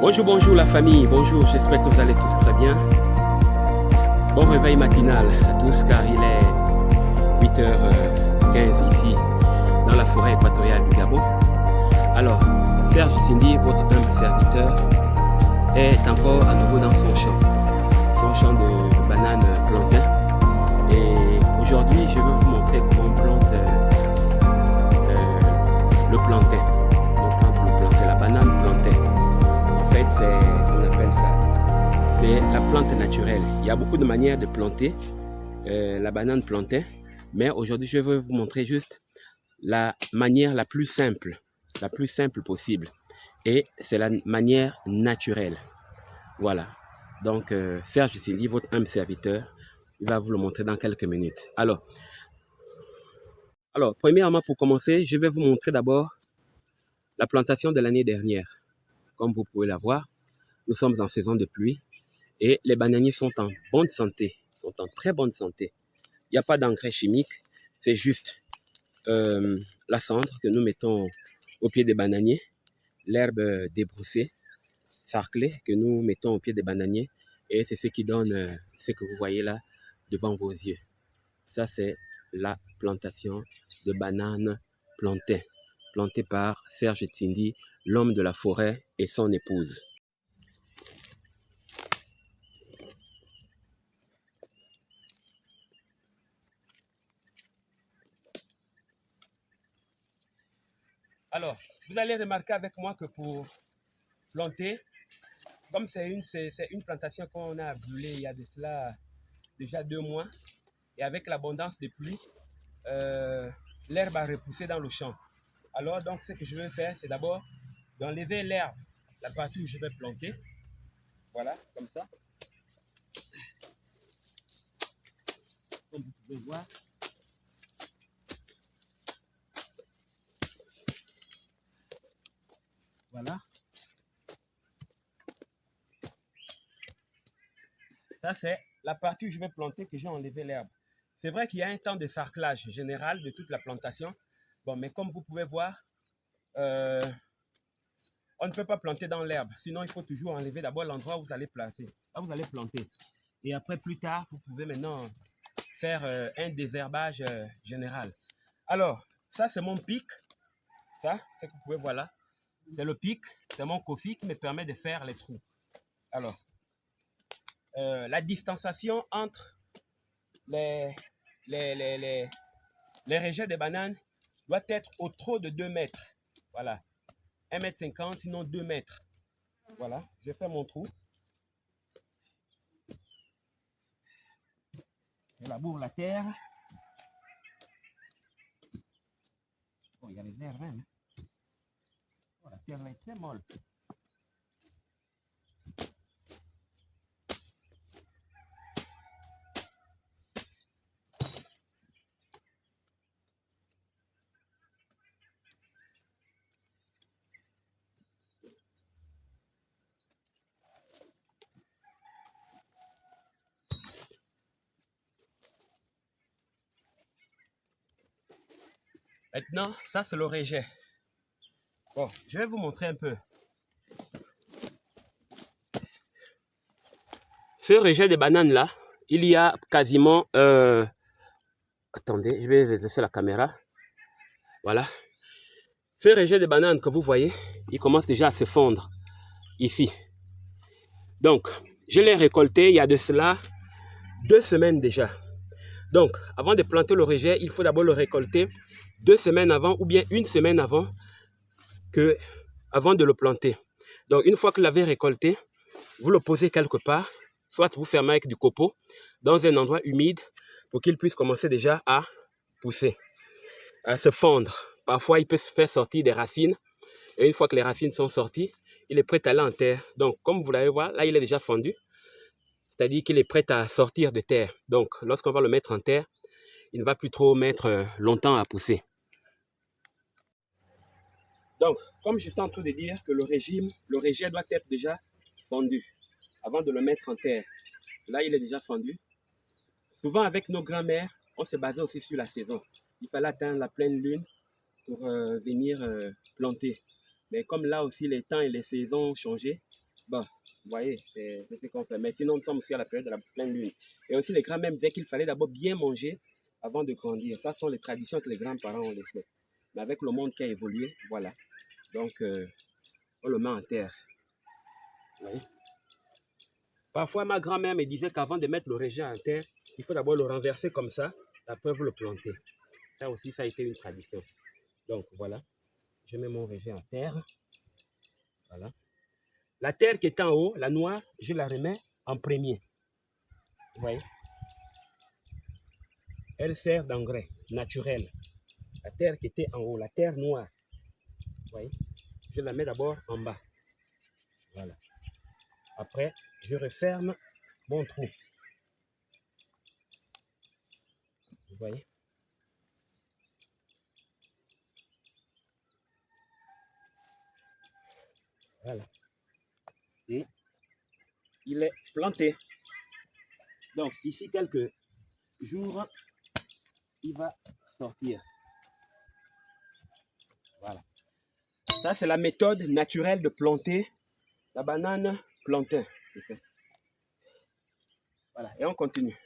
Bonjour, bonjour la famille, bonjour, j'espère que vous allez tous très bien. Bon réveil matinal à tous car il est 8h15 ici dans la forêt équatoriale du Gabon. Alors, Serge Cindy, votre humble serviteur, est encore à nouveau dans son champ de bananes plantain. Et aujourd'hui, je vais vous montrer comment on plante le plantain. La banane plantain. En fait, on appelle ça, c'est la plante naturelle. Il y a beaucoup de manières de planter la banane plantain, mais aujourd'hui, je vais vous montrer juste la manière la plus simple possible. Et c'est la manière naturelle. Voilà. Donc, Serge Cindy, votre humble serviteur, il va vous le montrer dans quelques minutes. Alors, premièrement, pour commencer, je vais vous montrer d'abord la plantation de l'année dernière. Comme vous pouvez la voir, nous sommes en saison de pluie et les bananiers sont en bonne santé, sont en très bonne santé. Il n'y a pas d'engrais chimique, c'est juste la cendre que nous mettons au pied des bananiers, l'herbe débroussée, sarclée que nous mettons au pied des bananiers et c'est ce qui donne ce que vous voyez là devant vos yeux. Ça, c'est la plantation de bananes plantain, plantée par Serge Cindy, l'homme de la forêt et son épouse. Alors, vous allez remarquer avec moi que pour planter, comme c'est une plantation qu'on a brûlée il y a de cela déjà 2 mois, et avec l'abondance des pluies, l'herbe a repoussé dans le champ. Alors, donc, ce que je vais faire, c'est d'abord d'enlever l'herbe, la partie où je vais planter. Voilà, comme ça. Comme vous pouvez voir. Voilà. Ça, c'est la partie où je vais planter que j'ai enlevé l'herbe. C'est vrai qu'il y a un temps de sarclage général de toute la plantation. Bon, mais comme vous pouvez voir, on ne peut pas planter dans l'herbe. Sinon, il faut toujours enlever d'abord l'endroit où vous allez placer. Là, vous allez planter. Et après, plus tard, vous pouvez maintenant faire un désherbage général. Alors, ça, c'est mon pic. Ça, c'est que vous pouvez voir là. C'est le pic. C'est mon kofi qui me permet de faire les trous. Alors, la distanciation entre les rejets de bananes doit être au trop de 2 mètres. Voilà. 1,50 m, sinon 2 mètres. Voilà, je fais mon trou. Je laboure la terre. Oh, il y a les vers même. Oh, la terre est très molle. Maintenant, ça c'est le rejet. Bon, je vais vous montrer un peu. Ce rejet de bananes là, il y a quasiment... attendez, je vais laisser la caméra. Voilà. Ce rejet de bananes que vous voyez, il commence déjà à se fondre ici. Donc, je l'ai récolté il y a de cela 2 semaines déjà. Donc, avant de planter le rejet, il faut d'abord le récolter 2 semaines avant ou bien 1 semaine avant de le planter. Donc, une fois que vous l'avez récolté, vous le posez quelque part, soit vous fermez avec du copeau dans un endroit humide pour qu'il puisse commencer déjà à pousser, à se fondre. Parfois, il peut se faire sortir des racines. Et une fois que les racines sont sorties, il est prêt à aller en terre. Donc, comme vous l'allez voir, là, il est déjà fondu. C'est-à-dire qu'il est prêt à sortir de terre. Donc, lorsqu'on va le mettre en terre, il ne va plus trop mettre longtemps à pousser. Donc, comme j'étais en train de dire que le rejet doit être déjà fondu avant de le mettre en terre. Là, il est déjà fondu. Souvent, avec nos grands-mères, on se basait aussi sur la saison. Il fallait atteindre la pleine lune pour venir planter. Mais comme là aussi, les temps et les saisons ont changé, bon, vous voyez, c'est ce qu'on fait. Mais sinon, nous sommes aussi à la période de la pleine lune. Et aussi, les grands-mères disaient qu'il fallait d'abord bien manger avant de grandir. Ça sont les traditions que les grands-parents ont laissées. Mais avec le monde qui a évolué, voilà. Donc, on le met en terre. Vous voyez? Parfois, ma grand-mère me disait qu'avant de mettre le rejet en terre, il faut d'abord le renverser comme ça, après vous le planter. Ça aussi, ça a été une tradition. Donc, voilà. Je mets mon rejet en terre. Voilà. La terre qui est en haut, la noire, je la remets en premier. Vous voyez? Elle sert d'engrais naturel. La terre qui était en haut, la terre noire. Vous voyez? Je la mets d'abord en bas. Voilà. Après, je referme mon trou. Vous voyez? Voilà. Et il est planté. Donc, ici, quelques jours, il va sortir. Voilà. Ça, c'est la méthode naturelle de planter la banane plantain. Voilà. Et on continue.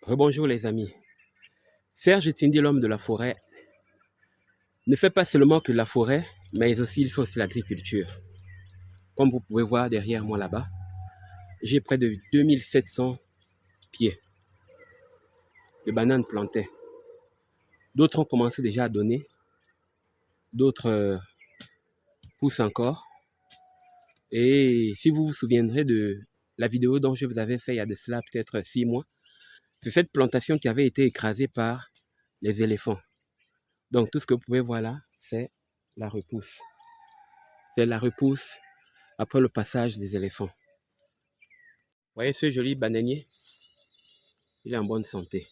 Rebonjour les amis. Serge Tindi, l'homme de la forêt, ne fait pas seulement que la forêt, mais aussi il fait aussi l'agriculture. Comme vous pouvez voir derrière moi là-bas, j'ai près de 2700 pieds de bananes plantées. D'autres ont commencé déjà à donner, d'autres poussent encore. Et si vous vous souviendrez de la vidéo dont je vous avais fait il y a de cela peut-être 6 mois. C'est cette plantation qui avait été écrasée par les éléphants. Donc tout ce que vous pouvez voir là, c'est la repousse. C'est la repousse après le passage des éléphants. Vous voyez ce joli bananier? Il est en bonne santé.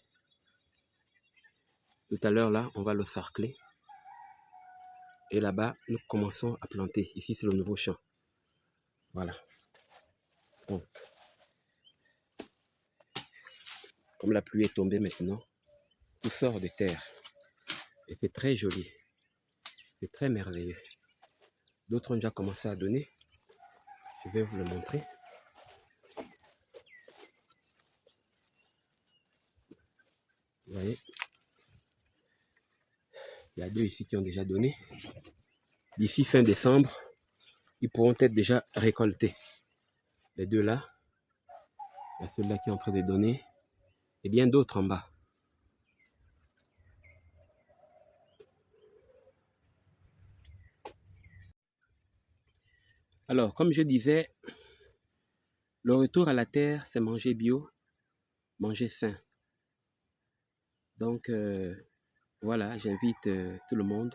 Tout à l'heure là, on va le sarcler. Et là-bas, nous commençons à planter. Ici, c'est le nouveau champ. Voilà. Donc, comme la pluie est tombée maintenant, tout sort de terre. Et c'est très joli. C'est très merveilleux. D'autres ont déjà commencé à donner. Je vais vous le montrer. Vous voyez, il y a 2 ici qui ont déjà donné. D'ici fin décembre, ils pourront être déjà récoltés. Les 2 là, il y a celui-là qui est en train de donner, et bien d'autres en bas. Alors, comme je disais, le retour à la terre, c'est manger bio, manger sain. Donc, voilà, j'invite tout le monde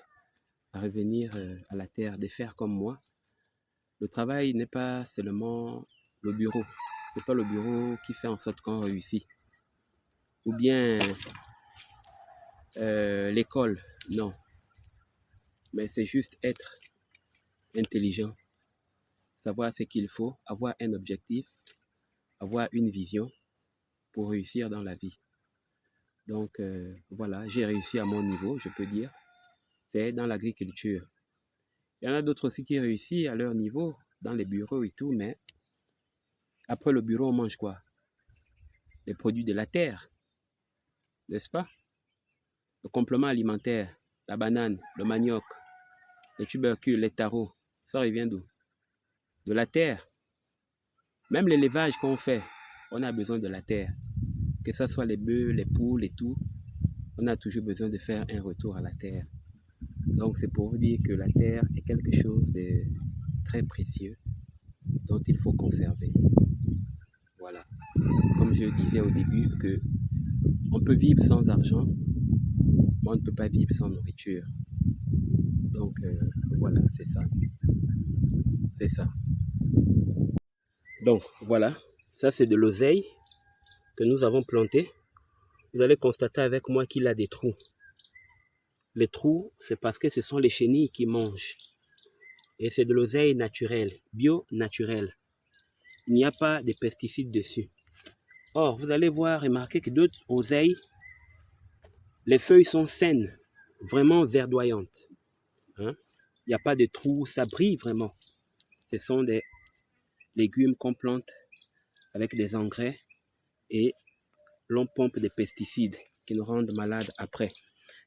à revenir à la terre, de faire comme moi. Le travail n'est pas seulement le bureau. Ce n'est pas le bureau qui fait en sorte qu'on réussit. Ou bien l'école, non. Mais c'est juste être intelligent, savoir ce qu'il faut, avoir un objectif, avoir une vision pour réussir dans la vie. Donc voilà, j'ai réussi à mon niveau, je peux dire. C'est dans l'agriculture. Il y en a d'autres aussi qui réussissent à leur niveau, dans les bureaux et tout, mais après le bureau, on mange quoi? Les produits de la terre, n'est-ce pas? Le complément alimentaire, la banane, le manioc, les tubercules, les tarots, ça revient d'où? De la terre. Même l'élevage qu'on fait, on a besoin de la terre. Que ce soit les bœufs, les poules et tout, on a toujours besoin de faire un retour à la terre. Donc c'est pour vous dire que la terre est quelque chose de très précieux dont il faut conserver. Voilà. Comme je disais au début, que on peut vivre sans argent, mais on ne peut pas vivre sans nourriture. Donc voilà, c'est ça. C'est ça. Donc voilà, ça c'est de l'oseille que nous avons planté. Vous allez constater avec moi qu'il a des trous. Les trous, c'est parce que ce sont les chenilles qui mangent. Et c'est de l'oseille naturelle, bio-naturelle. Il n'y a pas de pesticides dessus. Or, vous allez voir, remarquer que d'autres oseilles, les feuilles sont saines, vraiment verdoyantes. Hein? Il n'y a pas de trous, ça brille vraiment. Ce sont des légumes qu'on plante avec des engrais et l'on pompe des pesticides qui nous rendent malades après.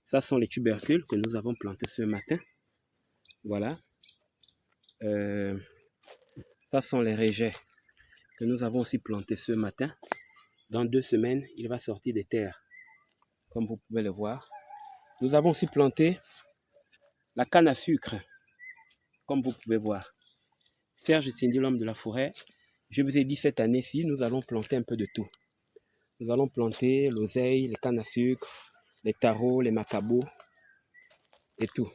Ça sont les tubercules que nous avons plantés ce matin. Voilà. Ça sont les rejets que nous avons aussi plantés ce matin. Dans 2 semaines, il va sortir des terres, comme vous pouvez le voir. Nous avons aussi planté la canne à sucre, comme vous pouvez voir. Serge Cindy, l'homme de la forêt, je vous ai dit cette année-ci, nous allons planter un peu de tout. Nous allons planter l'oseille, les cannes à sucre, les tarots, les macabos et tout.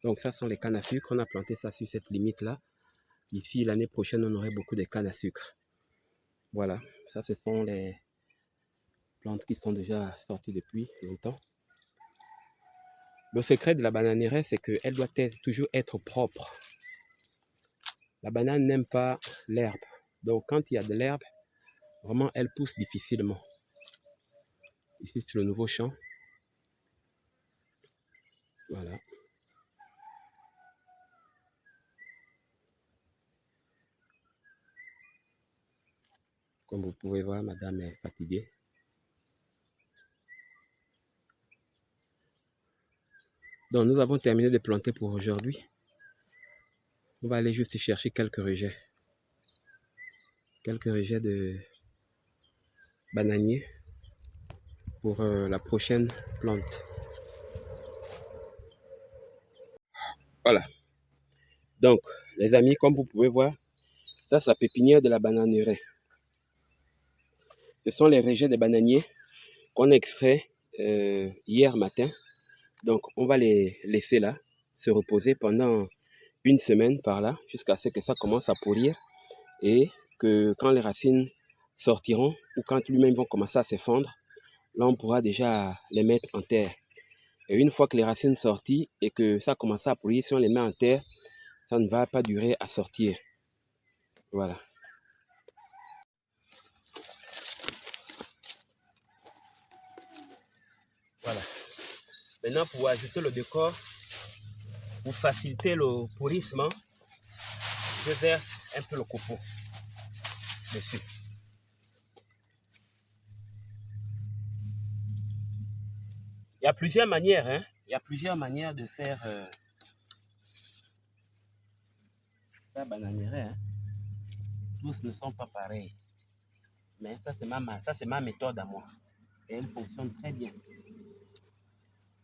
Donc ça sont les cannes à sucre, on a planté ça sur cette limite-là. Ici, l'année prochaine, on aurait beaucoup de cannes à sucre. Voilà, ça ce sont les plantes qui sont déjà sorties depuis longtemps. Le secret de la bananière, c'est qu'elle doit toujours être propre. La banane n'aime pas l'herbe. Donc quand il y a de l'herbe, vraiment elle pousse difficilement. Ici c'est le nouveau champ. Voilà. Comme vous pouvez voir, madame est fatiguée. Donc nous avons terminé de planter pour aujourd'hui. On va aller juste chercher quelques rejets. Quelques rejets de bananiers pour la prochaine plante. Voilà. Donc, les amis, comme vous pouvez voir, ça c'est la pépinière de la bananeraie. Ce sont les rejets des bananiers qu'on a extraits hier matin. Donc, on va les laisser là, se reposer pendant une semaine par là, jusqu'à ce que ça commence à pourrir. Et que quand les racines sortiront, ou quand lui-même vont commencer à se fondre, là, on pourra déjà les mettre en terre. Et une fois que les racines sorties et que ça commence à pourrir, si on les met en terre, ça ne va pas durer à sortir. Voilà. Voilà. Maintenant, pour ajouter le décor, pour faciliter le pourrissement, je verse un peu le copeau dessus. Il y a plusieurs manières, hein. Il y a plusieurs manières de faire la bananière, hein. Tous ne sont pas pareils. Mais ça, c'est ma méthode à moi. Et elle fonctionne très bien.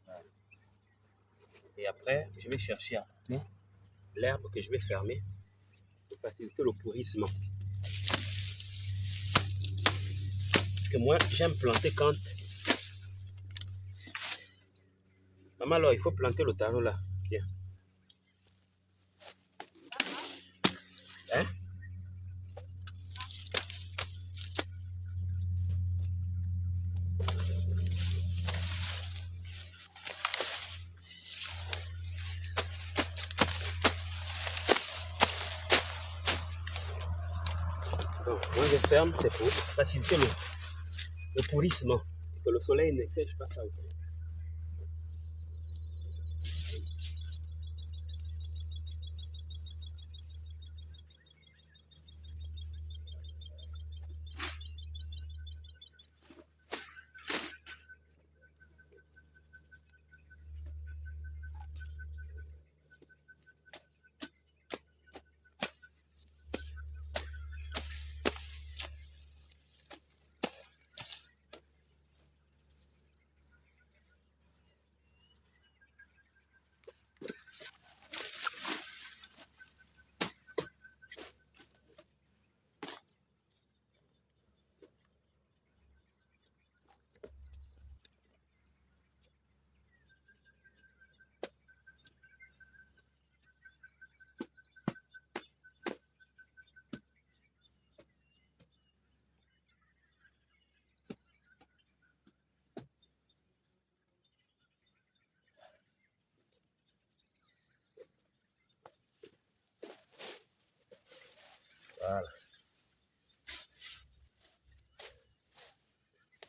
Voilà. Et après, je vais chercher à couper l'herbe que je vais fermer pour faciliter le pourrissement. Parce que moi, j'aime planter quand... Maman, alors, il faut planter le tarot là. Bien. Hein? Donc, moi, je ferme, c'est pour faciliter le pourrissement. Que le soleil ne sèche pas ça aussi. Voilà.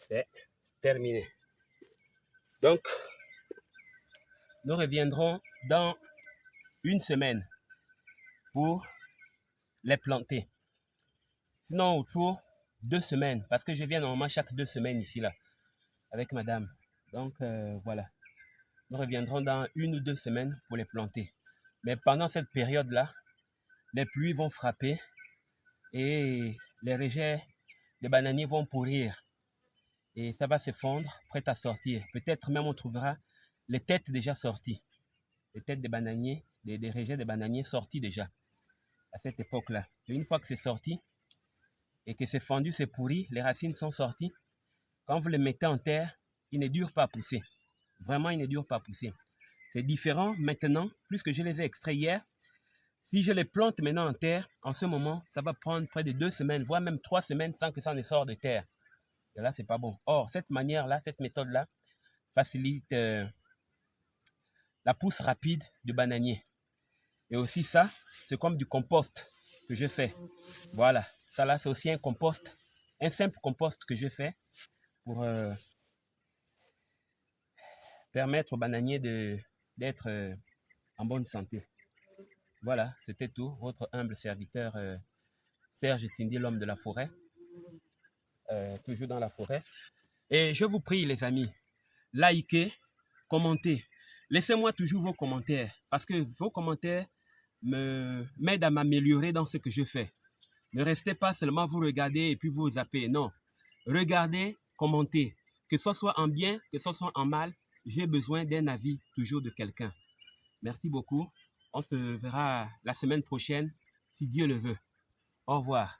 C'est terminé. Donc, nous reviendrons dans une semaine pour les planter. Sinon, autour 2 semaines, parce que je viens normalement chaque 2 semaines ici, là, avec madame. Donc, voilà. Nous reviendrons dans 1 ou 2 semaines pour les planter. Mais pendant cette période-là, les pluies vont frapper et les rejets des bananiers vont pourrir. Et ça va se fondre, prêt à sortir. Peut-être même on trouvera les têtes déjà sorties. Les têtes des bananiers, des rejets des bananiers sortis déjà à cette époque-là. Et une fois que c'est sorti et que c'est fendu, c'est pourri, les racines sont sorties. Quand vous les mettez en terre, ils ne durent pas à pousser. Vraiment, ils ne durent pas à pousser. C'est différent maintenant, puisque je les ai extraits hier. Si je les plante maintenant en terre, en ce moment, ça va prendre près de 2 semaines, voire même 3 semaines sans que ça ne sorte de terre. Et là, c'est pas bon. Or, cette manière-là, cette méthode-là, facilite la pousse rapide du bananier. Et aussi ça, c'est comme du compost que je fais. Voilà, ça là, c'est aussi un compost, un simple compost que je fais pour permettre au bananier d'être en bonne santé. Voilà, c'était tout. Votre humble serviteur Serge Tindi, l'homme de la forêt, toujours dans la forêt. Et je vous prie, les amis, likez, commentez. Laissez-moi toujours vos commentaires, parce que vos commentaires m'aident à m'améliorer dans ce que je fais. Ne restez pas seulement vous regarder et puis vous zappez. Non, regardez, commentez. Que ce soit en bien, que ce soit en mal, j'ai besoin d'un avis toujours de quelqu'un. Merci beaucoup. On se verra la semaine prochaine, si Dieu le veut. Au revoir.